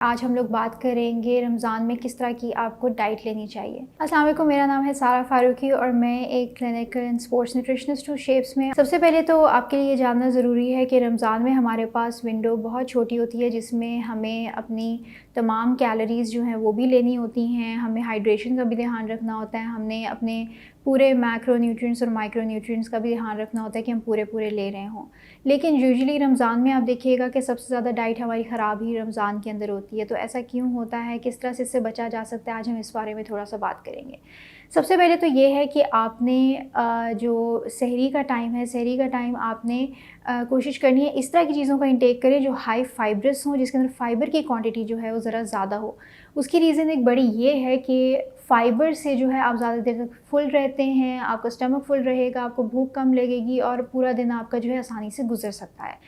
आज हम लोग बात करेंगे रमज़ान में किस तरह की आपको डाइट लेनी चाहिए। अस्सलाम वालेकुम, मेरा नाम है सारा फ़ारूकी और मैं एक क्लिनिकल एंड स्पोर्ट्स न्यूट्रिशनिस्ट हूँ शेप्स में। सबसे पहले तो आपके लिए जानना ज़रूरी है कि रमज़ान में हमारे पास विंडो बहुत छोटी होती है जिसमें हमें अपनी तमाम कैलोरीज़ जो हैं वो भी लेनी होती हैं, हमें हाइड्रेशन का भी ध्यान रखना होता है, हमने अपने पूरे मैक्रो न्यूट्रिएंट्स और माइक्रो न्यूट्रिएंट्स का भी ध्यान रखना होता है कि हम पूरे ले रहे हों। लेकिन यूजुअली रमज़ान में आप देखिएगा कि सबसे ज़्यादा डाइट हमारी ख़राब ही रमज़ान के अंदर होती है। तो ऐसा क्यों होता है, किस तरह से इससे बचा जा सकता है, आज हम इस बारे में थोड़ा-सा बात करेंगे। सबसे पहले तो ये है कि आपने जो सहरी का टाइम है, सहरी का टाइम आपने कोशिश करनी है इस तरह की चीज़ों का इंटेक करें जो हाई फाइब्रस हों, जिसके अंदर फ़ाइबर की क्वांटिटी जो है वो ज़रा ज़्यादा हो। उसकी रीज़न एक बड़ी ये है कि फ़ाइबर से जो है आप ज़्यादा देर तक फुल रहते हैं, आपका स्टमक फुल रहेगा, आपको भूख कम लगेगी और पूरा दिन आपका जो है आसानी से गुज़र सकता है।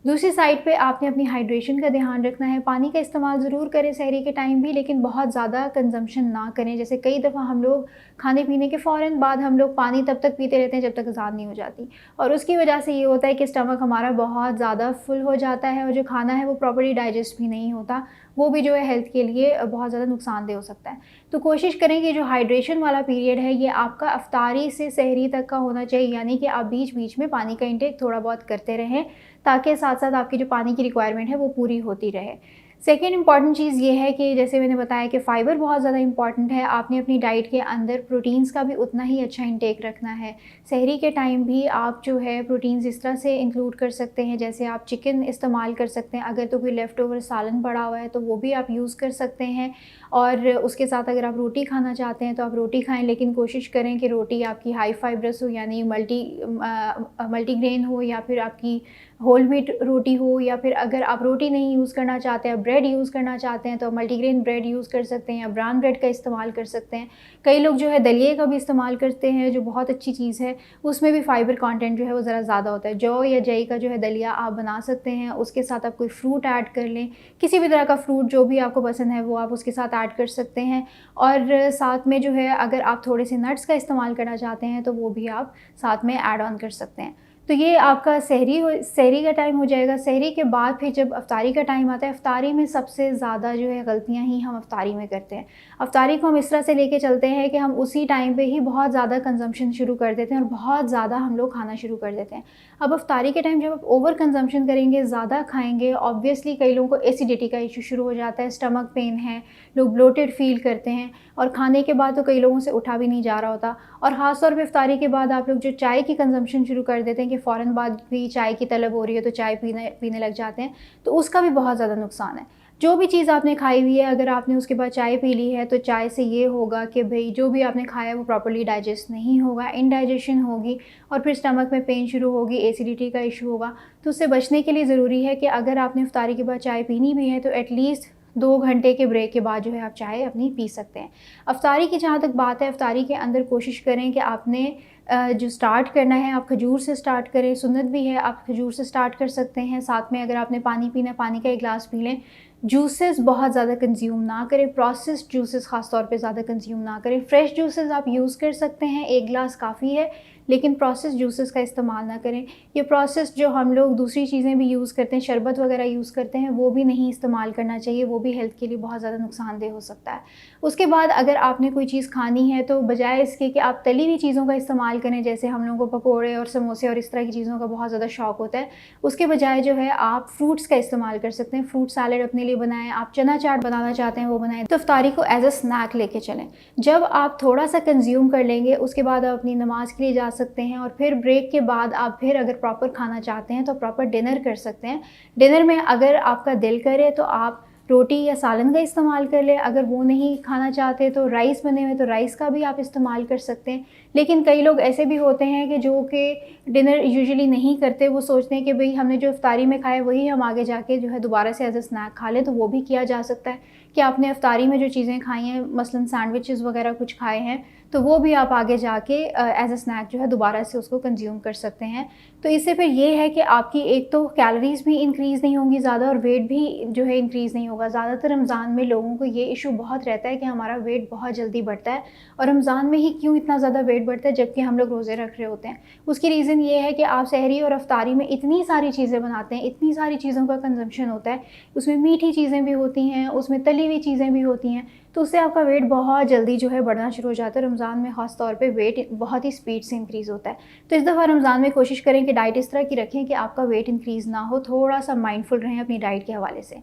दूसरी साइड पे आपने अपनी हाइड्रेशन का ध्यान रखना है। पानी का इस्तेमाल ज़रूर करें सहरी के टाइम भी, लेकिन बहुत ज़्यादा कंज़म्पशन ना करें। जैसे कई दफ़ा हम लोग खाने-पीने के फ़ौरन बाद हम लोग पानी तब तक पीते रहते हैं जब तक अज़ान नहीं हो जाती, और उसकी वजह से ये होता है कि स्टमक हमारा बहुत ज़्यादा फुल हो जाता है और जो खाना है वो प्रॉपर्ली डाइजेस्ट भी नहीं होता। वो भी जो है हेल्थ के लिए बहुत ज़्यादा नुकसानदेह हो सकता है। तो कोशिश करें कि जो हाइड्रेशन वाला पीरियड है ये आपका इफ्तारी से सहरी तक का होना चाहिए, यानी कि आप बीच-बीच में पानी का इंटेक थोड़ा बहुत करते रहें, ताकि साथ-साथ आपकी जो पानी की रिक्वायरमेंट है वो पूरी होती रहे। सेकंड इम्पॉर्टेंट चीज़ ये है कि जैसे मैंने बताया कि फ़ाइबर बहुत ज़्यादा इम्पॉर्टेंट है। आपने अपनी डाइट के अंदर प्रोटीन्स का भी उतना ही अच्छा इंटेक रखना है। सहरी के टाइम भी आप जो है प्रोटीन्स इस तरह से इंक्लूड कर सकते हैं, जैसे आप चिकन इस्तेमाल कर सकते हैं, अगर तो कोई लेफ़्ट ओवर सालन पड़ा हुआ है तो वो भी आप यूज़ कर सकते हैं। और उसके साथ अगर आप रोटी खाना चाहते हैं तो आप रोटी खाएँ, लेकिन कोशिश करें कि रोटी आपकी हाई फ़ाइब्रस हो, यानी मल्टीग्रेन हो, या फिर आपकी होल व्हीट रोटी हो, या फिर अगर आप रोटी नहीं यूज़ करना चाहते हैं, ब्रेड यूज़ करना चाहते हैं तो मल्टीग्रेन ब्रेड यूज़ कर सकते हैं या ब्राउन ब्रेड का इस्तेमाल कर सकते हैं। कई लोग जो है दलिए का भी इस्तेमाल करते हैं, जो बहुत अच्छी चीज़ है। उसमें भी फ़ाइबर कंटेंट जो है वो ज़रा ज़्यादा होता है। जौ या जई का जो है दलिया आप बना सकते हैं, उसके साथ आप कोई फ्रूट ऐड कर लें, किसी भी तरह का फ्रूट जो भी आपको पसंद है वो आप उसके साथ ऐड कर सकते हैं। और साथ में जो है अगर आप थोड़े से नट्स का इस्तेमाल करना चाहते हैं तो वो भी आप साथ में ऐड ऑन कर सकते हैं। तो ये आपका सहरी का टाइम हो जाएगा। सहरी के बाद फिर जब इफ्तारी का टाइम आता है, इफ्तारी में सबसे ज़्यादा जो है गलतियाँ ही हम इफ्तारी में करते हैं। इफ्तारी को हम इस तरह से लेके चलते हैं कि हम उसी टाइम पे ही बहुत ज़्यादा कंज़म्पशन शुरू कर देते हैं और बहुत ज़्यादा हम लोग खाना शुरू कर देते हैं। अब इफ्तारी के टाइम जब आप ओवर कंज़म्पशन करेंगे, ज़्यादा खाएँगे, ऑब्वियसली कई लोगों को एसिडिटी का इश्यू शुरू हो जाता है, स्टमक पेन है, लोग ब्लोटेड फ़ील करते हैं, और खाने के बाद तो कई लोगों से उठा भी नहीं जा रहा होता। और ख़ास तौर पे इफ्तारी के बाद आप लोग जो चाय की कंज़म्पशन शुरू कर देते हैं कि फ़ौरन बाद भी चाय की तलब हो रही है तो चाय पीने पीने लग जाते हैं, तो उसका भी बहुत ज़्यादा नुकसान है। जो भी चीज़ आपने खाई हुई है, अगर आपने उसके बाद चाय पी ली है तो चाय से ये होगा कि भई जो भी आपने खाया है वो प्रॉपर्ली डाइजेस्ट नहीं होगा, इनडाइजेशन होगी और फिर स्टमक में पेन शुरू होगी, एसिडिटी का इश्यू होगा। तो उससे बचने के लिए ज़रूरी है कि अगर आपने इफ्तारी के बाद चाय पीनी भी है तो एटलीस्ट 2 घंटे के ब्रेक के बाद जो है आप चाय अपनी पी सकते हैं। इफ्तारी की जहाँ तक बात है, इफ्तारी के अंदर कोशिश करें कि आपने जो स्टार्ट करना है आप खजूर से स्टार्ट करें। सुन्नत भी है, आप खजूर से स्टार्ट कर सकते हैं। साथ में अगर आपने पानी पीना है, पानी का 1 गिलास पी लें। जूसेस बहुत ज़्यादा कंज़्यूम ना करें, प्रोसेस्ड जूसेस ख़ास तौर पे ज़्यादा कंज़्यूम ना करें। फ्रेश जूसेस आप यूज़ कर सकते हैं, 1 गिलास काफ़ी है, लेकिन प्रोसेस्ड जूसेस का इस्तेमाल ना करें। ये प्रोसेस्ड जो हम लोग दूसरी चीज़ें भी यूज़ करते हैं, शरबत वगैरह यूज़ करते हैं, वो भी नहीं इस्तेमाल करना चाहिए, वो भी हेल्थ के लिए बहुत ज़्यादा नुकसानदेह हो सकता है। उसके बाद अगर आपने कोई चीज़ खानी है तो बजाय इसके कि आप तली हुई चीज़ों का इस्तेमाल करें, जैसे हम लोगों को पकोड़े और समोसे और इस तरह की चीज़ों का बहुत ज़्यादा शौक होता है, उसके बजाय जो है आप फ्रूट्स का इस्तेमाल कर सकते हैं। फ्रूट सैलेड अपने लिए बनाएँ, आप चना चाट बनाना चाहते हैं वो बनाएँ, तो इफ्तारी को एज़ अ स्नैक लेके चलें। जब आप थोड़ा सा कंज़्यूम कर लेंगे उसके बाद आप अपनी नमाज़ के लिए जा सकते हैं, और फिर ब्रेक के बाद आप फिर अगर प्रॉपर खाना चाहते हैं तो प्रॉपर डिनर कर सकते हैं। डिनर में अगर आपका दिल करे तो आप रोटी या सालन का इस्तेमाल कर लें, अगर वो नहीं खाना चाहते तो राइस बने हुए तो राइस का भी आप इस्तेमाल कर सकते हैं। लेकिन कई लोग ऐसे भी होते हैं कि जो कि डिनर यूजुअली नहीं करते, वो सोचते हैं कि भई हमने जो इफ्तारी में खाया वही हम आगे जाके जो है दोबारा से एज़ अ स्नैक खा लें, तो वो भी किया जा सकता है कि आपने इफ्तारी में जो चीज़ें खाई हैं, मसलन सैंडविचेस वगैरह कुछ खाए हैं, तो वो भी आप आगे जाके एज़ अ स्नैक जो है दोबारा से उसको कंज़्यूम कर सकते हैं। तो इससे फिर ये है कि आपकी एक तो कैलोरीज़ भी इंक्रीज़ नहीं होंगी ज़्यादा और वेट भी जो है इंक्रीज़ नहीं होगा। ज़्यादातर रमज़ान में लोगों को ये इशू बहुत रहता है कि हमारा वेट बहुत जल्दी बढ़ता है, और रमज़ान में ही क्यों इतना ज़्यादा वेट बढ़ता है जबकि हम लोग रोज़े रख रहे होते हैं। उसकी रीज़न ये है कि आप सहरी और अफ्तारी में इतनी सारी चीज़ें बनाते हैं, इतनी सारी चीज़ों का कंज़म्पशन होता है, उसमें मीठी चीज़ें भी होती हैं, उसमें तली हुई चीज़ें भी होती हैं, तो उससे आपका वेट बहुत जल्दी जो है बढ़ना शुरू हो जाता है। रमज़ान में ख़ास तौर पे वेट बहुत ही स्पीड से इंक्रीज़ होता है। तो इस दफ़ा रमज़ान में कोशिश करें कि डाइट इस तरह की रखें कि आपका वेट इंक्रीज़ ना हो, थोड़ा-सा माइंडफुल रहें अपनी डाइट के हवाले से।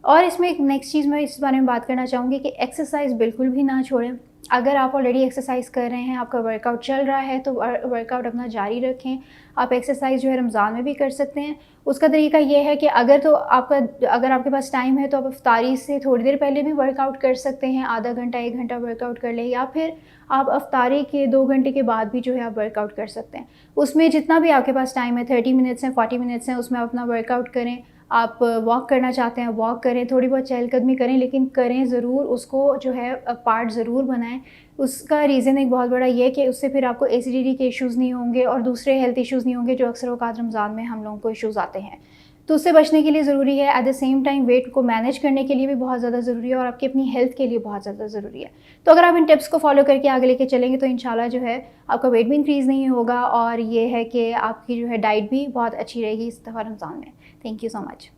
और इसमें एक नेक्स्ट चीज़ मैं इस बारे में बात करना चाहूँगी कि एक्सरसाइज़ बिल्कुल भी ना छोड़ें। अगर आप ऑलरेडी एक्सरसाइज़ कर रहे हैं, आपका वर्कआउट चल रहा है, तो वर्कआउट अपना जारी रखें। आप एक्सरसाइज़ जो है रमज़ान में भी कर सकते हैं। उसका तरीका ये है कि अगर आपके पास टाइम है तो आप इफ्तारी से थोड़ी देर पहले भी वर्कआउट कर सकते हैं, आधा घंटा 1 घंटा वर्कआउट कर लें, या फिर आप इफ्तारी के 2 घंटे के बाद भी जो है आप वर्कआउट कर सकते हैं। उसमें जितना भी आपके पास टाइम है, 30 मिनट्स हैं, 40 मिनट्स हैं, उसमें आप अपना वर्कआउट करें। आप वॉक करना चाहते हैं, वॉक करें, थोड़ी बहुत चहलकदमी करें, लेकिन करें ज़रूर, उसको जो है पार्ट ज़रूर बनाएँ। उसका रीज़न एक बहुत बड़ा ये है कि उससे फिर आपको एसिडिटी के इश्यूज़ नहीं होंगे और दूसरे हेल्थ इश्यूज़ नहीं होंगे जो अक्सर औक़ात रमज़ान में हम लोगों को इश्यूज़ आते हैं। तो उससे बचने के लिए ज़रूरी है, at the same time weight को मैनेज करने के लिए भी बहुत ज़्यादा ज़रूरी है और आपकी अपनी हेल्थ के लिए बहुत ज़्यादा ज़रूरी है। तो अगर आप इन टिप्स को फ़ॉलो करके आगे लेके चलेंगे तो इंशाल्लाह जो है आपका वेट भी इंक्रीज़ नहीं होगा, और ये है कि आपकी जो है डाइट भी बहुत अच्छी रहेगी इस दफ़ा रमज़ान में। Thank you so much.